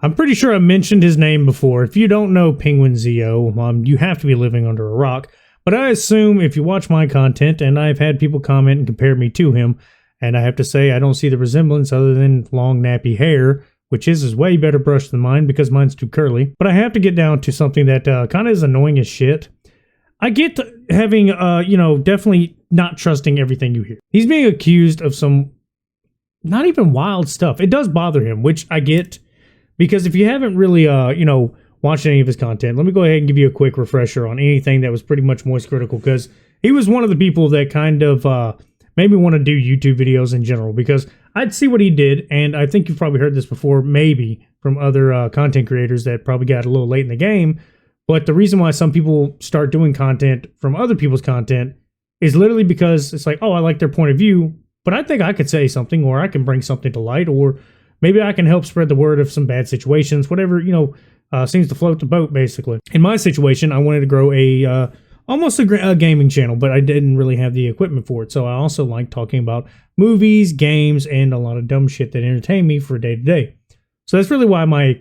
I'm pretty sure I mentioned his name before. If you don't know Penquinz0, you have to be living under a rock. But I assume if you watch my content, and I've had people comment and compare me to him, and I have to say I don't see the resemblance other than long nappy hair, which is way better brushed than mine because mine's too curly. But I have to get down to something that kind of is annoying as shit. I get having, definitely not trusting everything you hear. He's being accused of some not even wild stuff. It does bother him, which I get, because if you haven't really, watched any of his content, let me go ahead and give you a quick refresher on anything that was pretty much Moist Critical, because he was one of the people that kind of made me want to do YouTube videos in general, because I'd see what he did, and I think you've probably heard this before, maybe from other content creators that probably got a little late in the game. But the reason why some people start doing content from other people's content is literally because it's like, oh, I like their point of view, but I think I could say something, or I can bring something to light, or maybe I can help spread the word of some bad situations, whatever, seems to float the boat, basically. In my situation, I wanted to grow almost a gaming channel, but I didn't really have the equipment for it. So I also like talking about movies, games, and a lot of dumb shit that entertain me for day to day. So that's really why my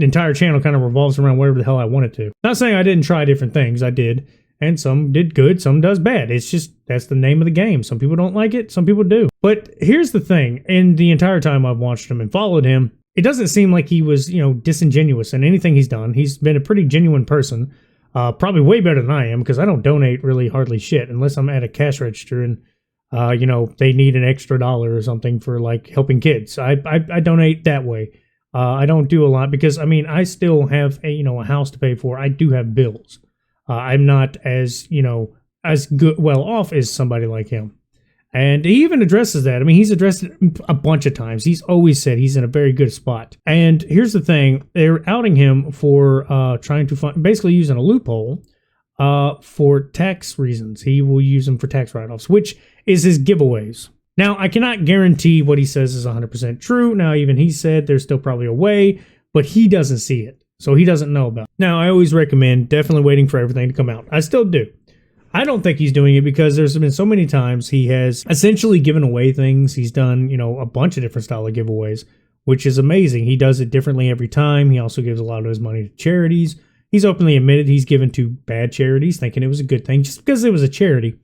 entire channel kind of revolves around whatever the hell I want it to. Not saying I didn't try different things. I did. And some did good, some does bad. It's just, that's the name of the game. Some people don't like it, some people do. But here's the thing. In the entire time I've watched him and followed him, it doesn't seem like he was, disingenuous in anything he's done. He's been a pretty genuine person. Probably way better than I am, because I don't donate really hardly shit unless I'm at a cash register and, they need an extra $1 or something for like helping kids. I donate that way. I don't do a lot because, I still have a house to pay for. I do have bills. I'm not as, as good, well off as somebody like him. And he even addresses that. He's addressed it a bunch of times. He's always said he's in a very good spot. And here's the thing. They're outing him for trying to basically using a loophole for tax reasons. He will use them for tax write-offs, which is his giveaways. Now, I cannot guarantee what he says is 100% true. Now, even he said there's still probably a way, but he doesn't see it. So he doesn't know about it. Now, I always recommend definitely waiting for everything to come out. I still do. I don't think he's doing it because there's been so many times he has essentially given away things. He's done, a bunch of different style of giveaways, which is amazing. He does it differently every time. He also gives a lot of his money to charities. He's openly admitted he's given to bad charities, thinking it was a good thing just because it was a charity.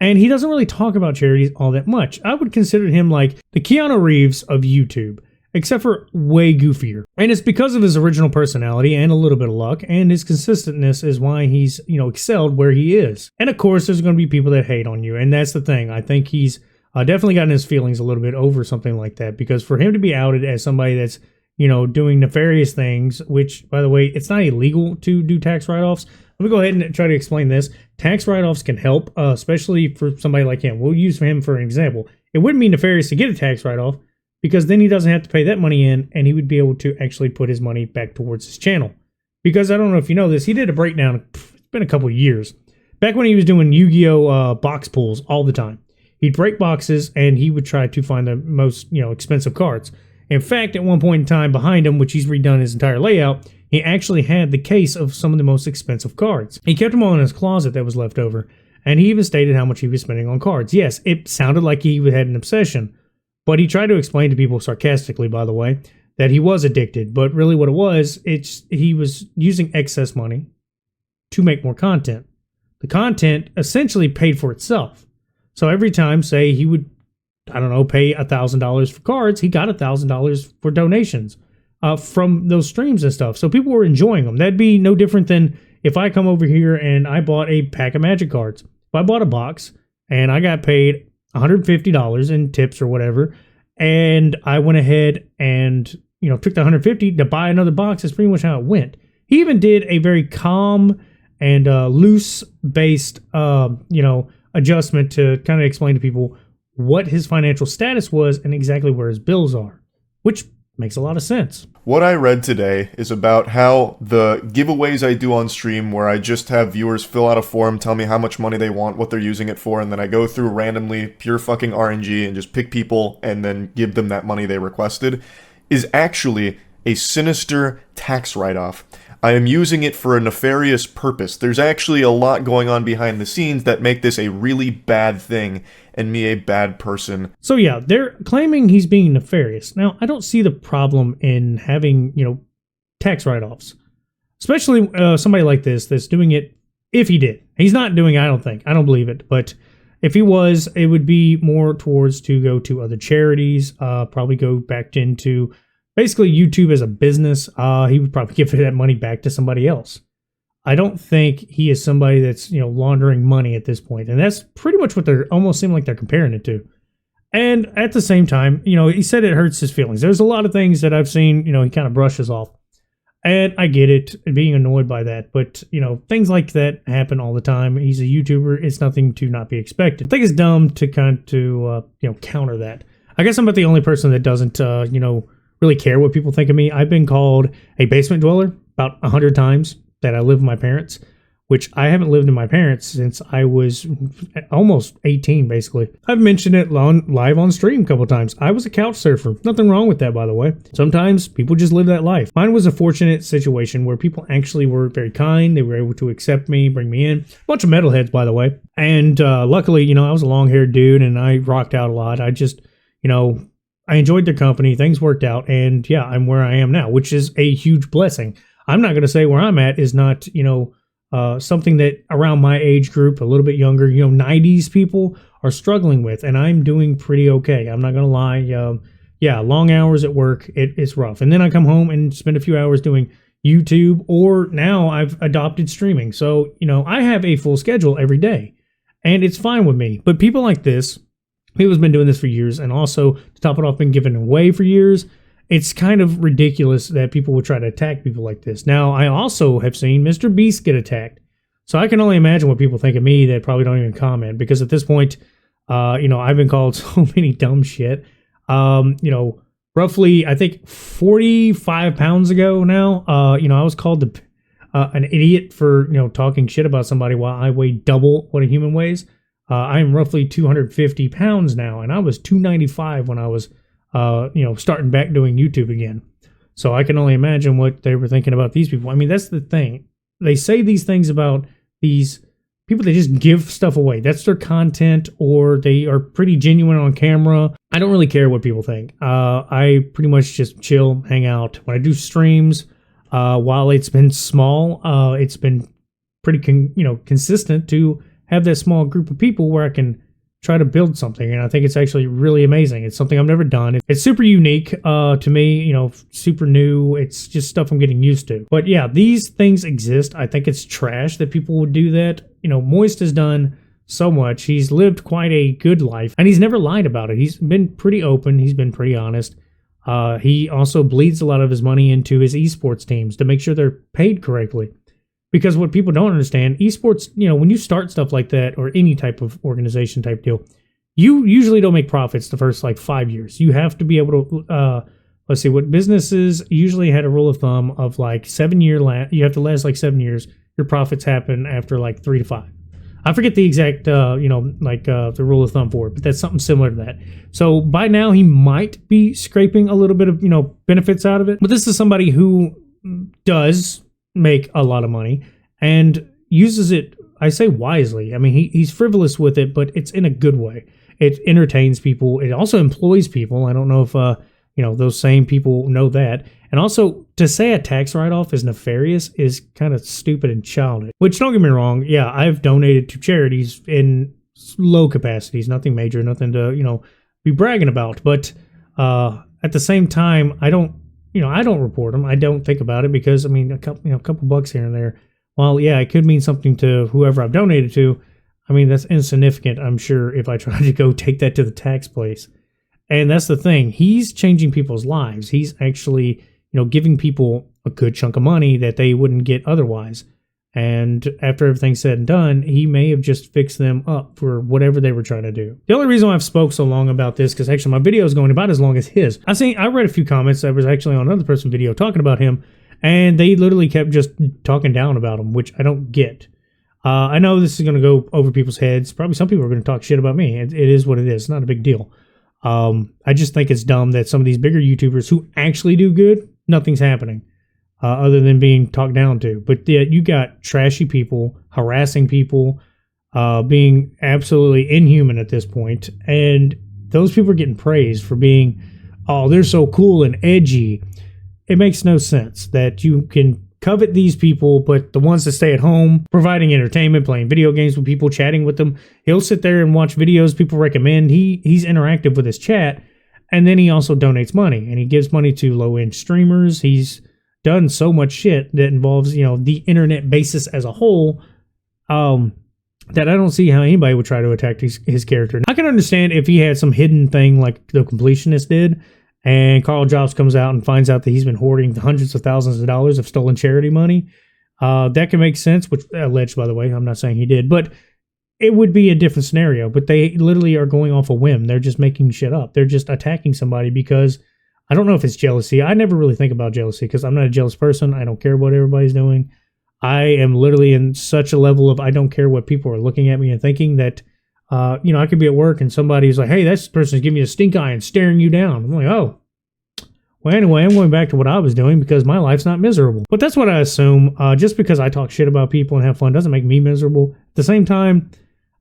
And he doesn't really talk about charities all that much. I would consider him like the Keanu Reeves of YouTube, except for way goofier. And it's because of his original personality and a little bit of luck, and his consistentness is why he's, excelled where he is. And of course, there's going to be people that hate on you, and that's the thing. I think he's definitely gotten his feelings a little bit over something like that, because for him to be outed as somebody that's, doing nefarious things, which, by the way, it's not illegal to do tax write-offs. Let me go ahead and try to explain this. Tax write-offs can help, especially for somebody like him. We'll use him for an example. It wouldn't be nefarious to get a tax write-off, because then he doesn't have to pay that money in, and he would be able to actually put his money back towards his channel. Because I don't know if you know this, he did a breakdown, it's been a couple of years, back when he was doing Yu-Gi-Oh! Box pulls all the time. He'd break boxes, and he would try to find the most, expensive cards. In fact, at one point in time, behind him, which he's redone his entire layout, he actually had the case of some of the most expensive cards. He kept them all in his closet that was left over, and he even stated how much he was spending on cards. Yes, it sounded like he had an obsession, but he tried to explain to people sarcastically, by the way, that he was addicted. But really what it was, he was using excess money to make more content. The content essentially paid for itself. So every time, say, he would, pay $1,000 for cards, he got $1,000 for donations from those streams and stuff. So people were enjoying them. That'd be no different than if I come over here and I bought a pack of Magic cards. If I bought a box and I got paid $150 in tips or whatever, and I went ahead and took the $150 to buy another box. That's pretty much how it went. He even did a very calm and loose based adjustment to kind of explain to people what his financial status was and exactly where his bills are, which makes a lot of sense. What I read today is about how the giveaways I do on stream, where I just have viewers fill out a form, tell me how much money they want, what they're using it for, and then I go through randomly, pure fucking RNG, and just pick people and then give them that money they requested, is actually a sinister tax write-off. I am using it for a nefarious purpose. There's actually a lot going on behind the scenes that make this a really bad thing, and me a bad person. So yeah, they're claiming he's being nefarious. Now, I don't see the problem in having, tax write-offs. Especially somebody like this that's doing it, if he did. He's not doing it, I don't think. I don't believe it. But if he was, it would be more towards to go to other charities, probably go back into basically YouTube as a business. He would probably give that money back to somebody else. I don't think he is somebody that's, laundering money at this point. And that's pretty much what they're almost seem like they're comparing it to. And at the same time, he said it hurts his feelings. There's a lot of things that I've seen, he kind of brushes off. And I get it, being annoyed by that. But, things like that happen all the time. He's a YouTuber. It's nothing to not be expected. I think it's dumb to counter that. I guess I'm about the only person that doesn't, really care what people think of me. I've been called a basement dweller about 100 times that I live with my parents, which I haven't lived with my parents since I was almost 18, basically. I've mentioned it live on stream a couple of times. I was a couch surfer. Nothing wrong with that, by the way. Sometimes people just live that life. Mine was a fortunate situation where people actually were very kind. They were able to accept me, bring me in. A bunch of metalheads, by the way. And luckily, I was a long-haired dude and I rocked out a lot. I just, I enjoyed their company. Things worked out. And yeah, I'm where I am now, which is a huge blessing. I'm not going to say where I'm at is not, something that around my age group, a little bit younger, 90s people are struggling with, and I'm doing pretty okay. I'm not going to lie. Long hours at work, it's rough. And then I come home and spend a few hours doing YouTube, or now I've adopted streaming. So, I have a full schedule every day, and it's fine with me. But people like this, people who's been doing this for years, and also, to top it off, been giving away for years, it's kind of ridiculous that people would try to attack people like this. Now, I also have seen Mr. Beast get attacked. So I can only imagine what people think of me that probably don't even comment. Because at this point, I've been called so many dumb shit. Roughly, I think 45 pounds ago now, I was called an idiot for, talking shit about somebody while I weigh double what a human weighs. I am roughly 250 pounds now, and I was 295 when I was starting back doing YouTube again. So I can only imagine what they were thinking about these people. I mean, that's the thing. They say these things about these people that just give stuff away. That's their content, or they are pretty genuine on camera. I don't really care what people think. I pretty much just chill, hang out. When I do streams, while it's been small, it's been pretty consistent to have that small group of people where I can try to build something, and I think it's actually really amazing. It's something I've never done. It's super unique to me, super new. It's just stuff I'm getting used to. But yeah, these things exist. I think it's trash that people would do that. Moist has done so much. He's lived quite a good life, and he's never lied about it. He's been pretty open. He's been pretty honest. He also bleeds a lot of his money into his esports teams to make sure they're paid correctly. Because what people don't understand, esports, when you start stuff like that, or any type of organization type deal, you usually don't make profits the first 5 years. You have to be able to, let's see, what businesses usually had a rule of thumb of 7 year, you have to last 7 years. Your profits happen after 3 to 5. I forget the exact, the rule of thumb for it, but that's something similar to that. So by now he might be scraping a little bit of, benefits out of it. But this is somebody who does make a lot of money and uses it, I say wisely. I mean, he's frivolous with it, but it's in a good way. It entertains people. It also employs people. I don't know if, those same people know that. And also, to say a tax write-off is nefarious is kind of stupid and childish. Which, don't get me wrong, yeah, I've donated to charities in low capacities, nothing major, nothing to, be bragging about. But at the same time, I don't report them. I don't think about it because, a couple bucks here and there, while, yeah, it could mean something to whoever I've donated to, that's insignificant, I'm sure, if I try to go take that to the tax place. And that's the thing. He's changing people's lives. He's actually, giving people a good chunk of money that they wouldn't get otherwise. And after everything's said and done, he may have just fixed them up for whatever they were trying to do. The only reason why I've spoke so long about this, because actually my video is going about as long as his. I read a few comments that was actually on another person's video talking about him, and they literally kept just talking down about him, which I don't get. I know this is going to go over people's heads. Probably some people are going to talk shit about me. It is what it is. It's not a big deal. I just think it's dumb that some of these bigger YouTubers who actually do good, nothing's happening. Other than being talked down to. But yeah, you got trashy people harassing people, being absolutely inhuman at this point. And those people are getting praised for being, oh, they're so cool and edgy. It makes no sense that you can covet these people, but the ones that stay at home, providing entertainment, playing video games with people, chatting with them, he'll sit there and watch videos people recommend. He's interactive with his chat, and then he also donates money, and he gives money to low-end streamers. He's done so much shit that involves, the internet basis as a whole, that I don't see how anybody would try to attack his character. I can understand if he had some hidden thing like the completionist did, and Carl Jobs comes out and finds out that he's been hoarding hundreds of thousands of dollars of stolen charity money. That can make sense, which alleged, by the way. I'm not saying he did, but it would be a different scenario. But they literally are going off a whim. They're just making shit up. They're just attacking somebody because I don't know if it's jealousy. I never really think about jealousy because I'm not a jealous person. I don't care what everybody's doing. I am literally in such a level of I don't care what people are looking at me and thinking that I could be at work and somebody's like, hey, that person's giving you a stink eye and staring you down. I'm like, oh. Well, anyway, I'm going back to what I was doing because my life's not miserable. But that's what I assume. Just because I talk shit about people and have fun doesn't make me miserable. At the same time,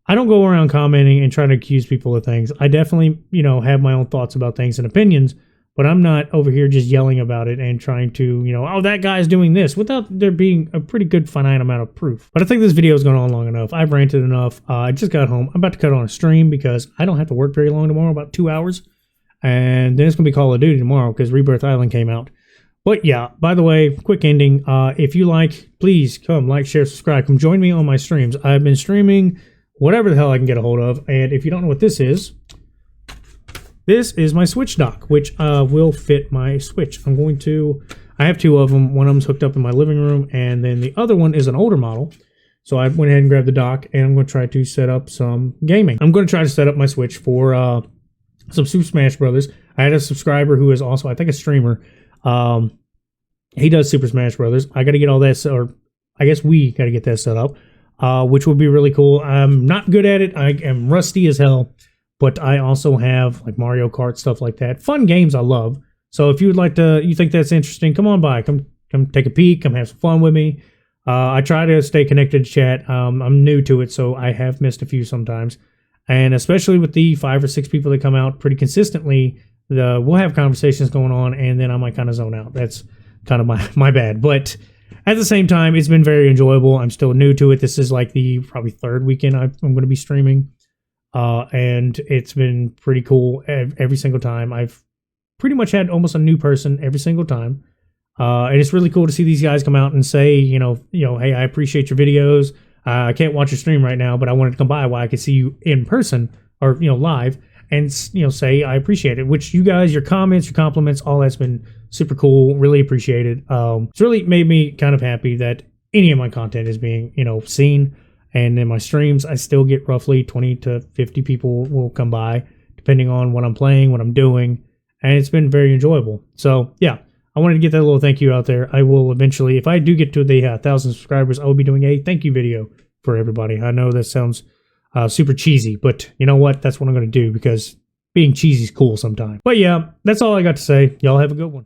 I don't go around commenting and trying to accuse people of things. I definitely, have my own thoughts about things and opinions, but I'm not over here just yelling about it and trying to, oh, that guy's doing this without there being a pretty good finite amount of proof. But I think this video has gone on long enough. I've ranted enough. I just got home. I'm about to cut on a stream because I don't have to work very long tomorrow, about 2 hours. And then it's going to be Call of Duty tomorrow because Rebirth Island came out. But yeah, by the way, quick ending. If you like, please come like, share, subscribe. Come join me on my streams. I've been streaming whatever the hell I can get a hold of. And if you don't know what this is my Switch dock, which will fit my Switch. I have two of them. One of them's hooked up in my living room, and then the other one is an older model. So I went ahead and grabbed the dock, and I'm going to try to set up some gaming. I'm going to try to set up my Switch for some Super Smash Brothers. I had a subscriber who is also, I think, a streamer. He does Super Smash Brothers. I got to get all that, or I guess we got to get that set up, which would be really cool. I'm not good at it. I am rusty as hell. But I also have like Mario Kart, stuff like that. Fun games I love. So if you would like to, you think that's interesting, come on by. Come take a peek. Come have some fun with me. I try to stay connected to chat. I'm new to it, so I have missed a few sometimes. And especially with the 5 or 6 people that come out pretty consistently, we'll have conversations going on, and then I might kind of zone out. That's kind of my bad. But at the same time, it's been very enjoyable. I'm still new to it. This is like the probably 3rd weekend I'm going to be streaming. And it's been pretty cool every single time. I've pretty much had almost a new person every single time. And it's really cool to see these guys come out and say, hey, I appreciate your videos. I can't watch your stream right now, but I wanted to come by while I could see you in person or, live and, say I appreciate it, which you guys, your comments, your compliments, all that's been super cool. Really appreciate it. It's really made me kind of happy that any of my content is being, seen. And in my streams, I still get roughly 20 to 50 people will come by, depending on what I'm playing, what I'm doing. And it's been very enjoyable. So, yeah, I wanted to get that little thank you out there. I will eventually, if I do get to the 1,000 subscribers, I will be doing a thank you video for everybody. I know that sounds super cheesy, but you know what? That's what I'm going to do because being cheesy is cool sometimes. But yeah, that's all I got to say. Y'all have a good one.